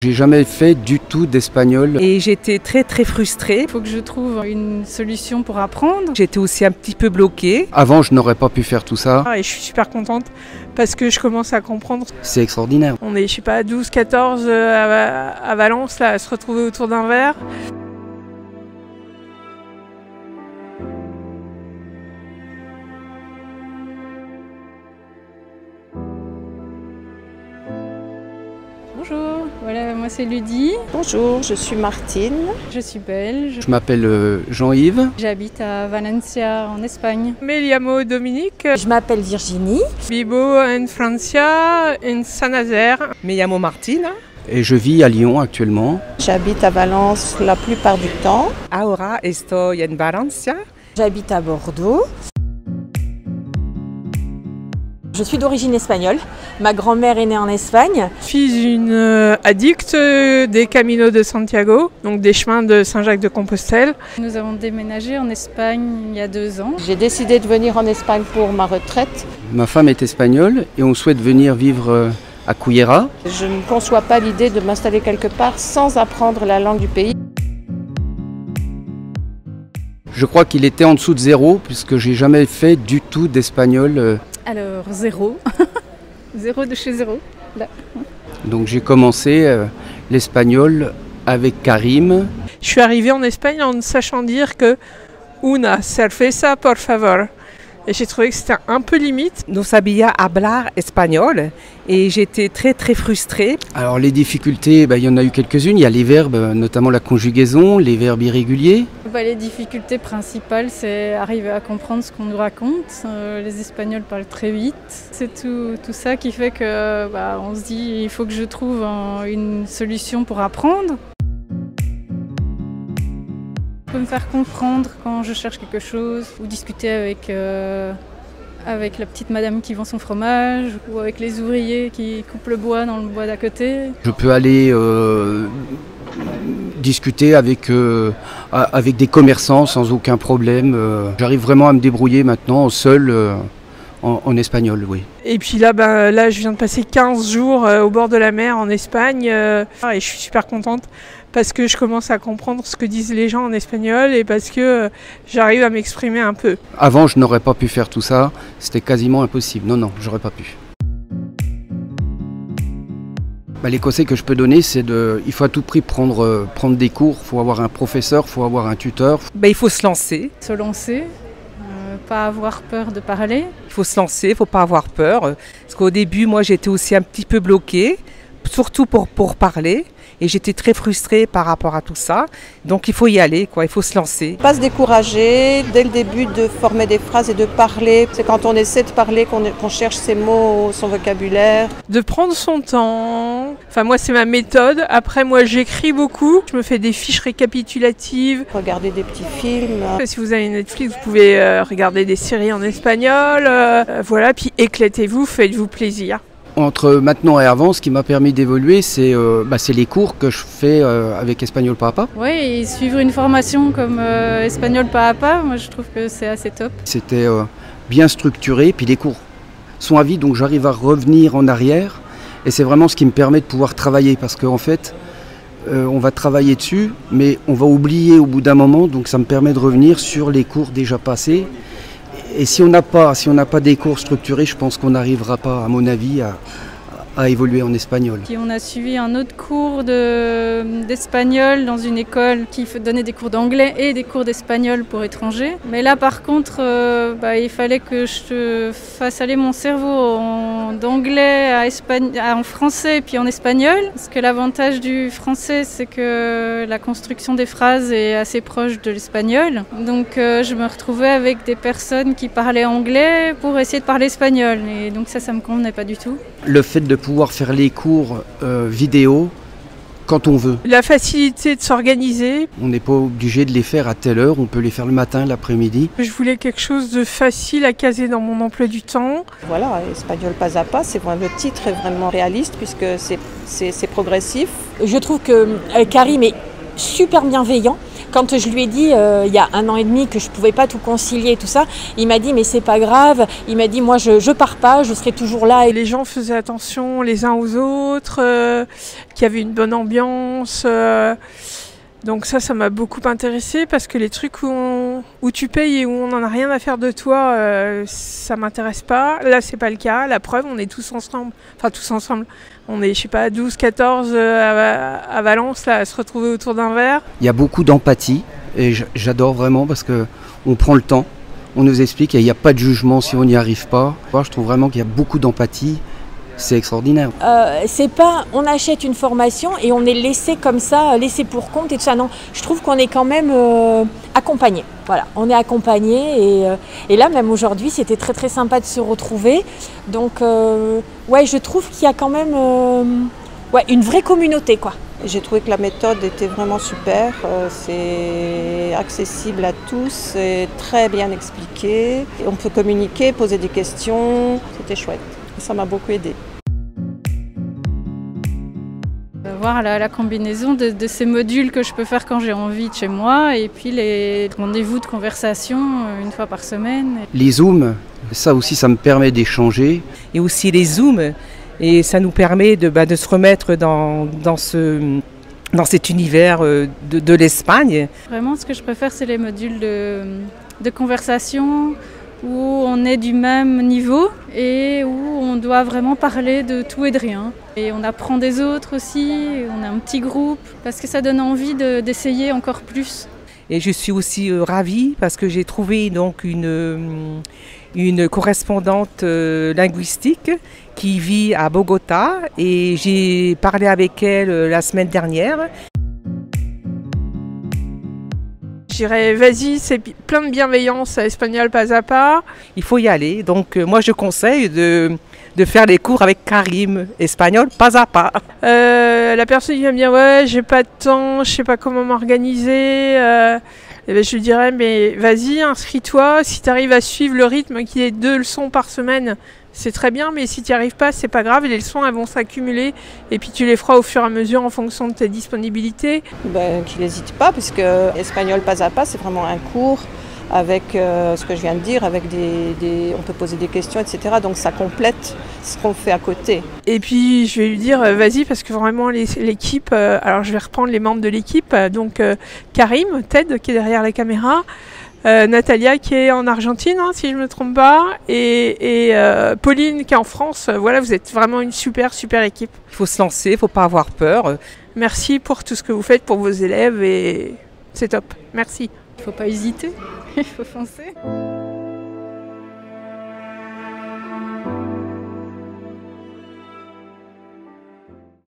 J'ai jamais fait du tout d'espagnol. Et j'étais très frustrée. Il faut que je trouve une solution pour apprendre. J'étais aussi un petit peu bloquée. Avant, je n'aurais pas pu faire tout ça. Et je suis super contente parce que je commence à comprendre. C'est extraordinaire. On est, je sais pas, 12, 14 à Valence, là, à se retrouver autour d'un verre. Bonjour, voilà, moi c'est Ludie. Bonjour, je suis Martine. Je suis belge. Je m'appelle Jean-Yves. J'habite à Valencia en Espagne. Me llamo Dominique. Je m'appelle Virginie. Vivo en Francia, en Saint-Nazaire. Me llamo Martina. Et je vis à Lyon actuellement. J'habite à Valence la plupart du temps. Ahora estoy en Valencia. J'habite à Bordeaux. Je suis d'origine espagnole. Ma grand-mère est née en Espagne. Je suis une addict des Caminos de Santiago, donc des chemins de Saint-Jacques-de-Compostelle. Nous avons déménagé en Espagne il y a 2 ans. J'ai décidé de venir en Espagne pour ma retraite. Ma femme est espagnole et on souhaite venir vivre à Cullera. Je ne conçois pas l'idée de m'installer quelque part sans apprendre la langue du pays. Je crois qu'il était en dessous de 0 puisque j'ai jamais fait du tout d'espagnol. Alors 0, 0 de chez 0. Là. Donc j'ai commencé l'espagnol avec Karim. Je suis arrivée en Espagne en ne sachant dire que una cerveza por favor. Et j'ai trouvé que c'était un peu limite. No sabía hablar espagnol et j'étais très frustrée. Alors les difficultés, il y en a eu quelques-unes. Il y a les verbes, notamment la conjugaison, les verbes irréguliers. Les difficultés principales, c'est arriver à comprendre ce qu'on nous raconte. Les Espagnols parlent très vite. C'est tout ça qui fait que on se dit il faut que je trouve une solution pour apprendre. Je peux me faire comprendre quand je cherche quelque chose ou discuter avec la petite madame qui vend son fromage ou avec les ouvriers qui coupent le bois dans le bois d'à côté. Je peux aller discuter avec des commerçants sans aucun problème. J'arrive vraiment à me débrouiller maintenant seul en espagnol, oui. Et puis là, je viens de passer 15 jours au bord de la mer en Espagne et je suis super contente parce que je commence à comprendre ce que disent les gens en espagnol et parce que j'arrive à m'exprimer un peu. Avant, je n'aurais pas pu faire tout ça, c'était quasiment impossible. Non, j'aurais pas pu. Les conseils que je peux donner, c'est il faut à tout prix prendre des cours, il faut avoir un professeur, il faut avoir un tuteur. Il faut se lancer. Se lancer, pas avoir peur de parler. Il faut se lancer, il ne faut pas avoir peur. Parce qu'au début, moi, j'étais aussi un petit peu bloquée, surtout pour parler. Et j'étais très frustrée par rapport à tout ça. Donc il faut y aller, il faut se lancer. Pas se décourager dès le début de former des phrases et de parler. C'est quand on essaie de parler qu'on cherche ses mots, son vocabulaire. De prendre son temps. Enfin moi c'est ma méthode. Après moi j'écris beaucoup. Je me fais des fiches récapitulatives. Regarder des petits films. Si vous avez Netflix, vous pouvez regarder des séries en espagnol. Voilà, puis éclatez-vous, faites-vous plaisir. Entre maintenant et avant, ce qui m'a permis d'évoluer, c'est les cours que je fais avec Espagnol pas à pas. Oui, et suivre une formation comme Espagnol pas à pas, moi je trouve que c'est assez top. C'était bien structuré, puis les cours sont à vie, donc j'arrive à revenir en arrière. Et c'est vraiment ce qui me permet de pouvoir travailler, parce qu'en fait, on va travailler dessus, mais on va oublier au bout d'un moment, donc ça me permet de revenir sur les cours déjà passés. Et si on n'a pas des cours structurés, je pense qu'on n'arrivera pas, à mon avis, à évoluer en espagnol. Puis on a suivi un autre cours d'espagnol dans une école qui donnait des cours d'anglais et des cours d'espagnol pour étrangers. Mais là par contre, il fallait que je fasse aller mon cerveau d'anglais en français et puis en espagnol. Parce que l'avantage du français, c'est que la construction des phrases est assez proche de l'espagnol. Donc je me retrouvais avec des personnes qui parlaient anglais pour essayer de parler espagnol. Et donc ça me convenait pas du tout. Le fait de pouvoir faire les cours vidéo quand on veut. La facilité de s'organiser. On n'est pas obligé de les faire à telle heure, on peut les faire le matin, l'après-midi. Je voulais quelque chose de facile à caser dans mon emploi du temps. Voilà, Espagnol pas à pas, le titre est vraiment réaliste puisque c'est progressif. Je trouve que Karim est super bienveillant. Quand je lui ai dit il y a 1 an et demi que je ne pouvais pas tout concilier et tout ça, il m'a dit mais c'est pas grave, il m'a dit moi je pars pas, je serai toujours là. Et les gens faisaient attention les uns aux autres, qu'il y avait une bonne ambiance. Donc ça m'a beaucoup intéressée parce que les trucs où tu payes et où on n'en a rien à faire de toi, ça m'intéresse pas. Là, c'est pas le cas. La preuve, on est tous ensemble. Enfin, tous ensemble. On est, je sais pas, 12, 14 à Valence, là, à se retrouver autour d'un verre. Il y a beaucoup d'empathie et j'adore vraiment parce qu'on prend le temps, on nous explique et il n'y a pas de jugement si on n'y arrive pas. Moi, je trouve vraiment qu'il y a beaucoup d'empathie. C'est extraordinaire. C'est pas, on achète une formation et on est laissé comme ça, laissé pour compte et tout ça. Non, je trouve qu'on est quand même accompagné. Voilà, on est accompagné et là même aujourd'hui, c'était très très sympa de se retrouver. Donc ouais, je trouve qu'il y a quand même une vraie communauté quoi. J'ai trouvé que la méthode était vraiment super, c'est accessible à tous, c'est très bien expliqué. On peut communiquer, poser des questions, c'était chouette. Ça m'a beaucoup aidé. Voir la combinaison de ces modules que je peux faire quand j'ai envie de chez moi et puis les rendez-vous de conversation 1 fois par semaine. Les Zooms, ça aussi ça me permet d'échanger. Et aussi les Zooms, et ça nous permet de se remettre dans cet univers de l'Espagne. Vraiment ce que je préfère c'est les modules de conversation où on est du même niveau et où on doit vraiment parler de tout et de rien. Et on apprend des autres aussi, on a un petit groupe, parce que ça donne envie d'essayer encore plus. Et je suis aussi ravie parce que j'ai trouvé donc une correspondante linguistique qui vit à Bogota et j'ai parlé avec elle la semaine dernière. Je dirais, vas-y, c'est plein de bienveillance à Espagnol pas à pas. Il faut y aller. Donc moi je conseille de faire les cours avec Karim, Espagnol pas à pas. La personne qui va me dire ouais, j'ai pas de temps, je sais pas comment m'organiser. Et ben, je lui dirais mais vas-y, inscris-toi. Si tu arrives à suivre le rythme qui est 2 leçons par semaine, c'est très bien, mais si tu n'y arrives pas, c'est pas grave, les leçons elles vont s'accumuler et puis tu les feras au fur et à mesure en fonction de tes disponibilités. Qu'il n'hésite pas, puisque Espagnol pas à pas, c'est vraiment un cours avec ce que je viens de dire, avec on peut poser des questions, etc. Donc ça complète ce qu'on fait à côté. Et puis je vais lui dire vas-y, parce que vraiment l'équipe, alors je vais reprendre les membres de l'équipe, donc Karim, Ted qui est derrière la caméra, Natalia qui est en Argentine, hein, si je ne me trompe pas, et Pauline qui est en France. Voilà, vous êtes vraiment une super équipe. Il faut se lancer, il ne faut pas avoir peur. Merci pour tout ce que vous faites pour vos élèves et c'est top. Merci. Il ne faut pas hésiter, il faut foncer.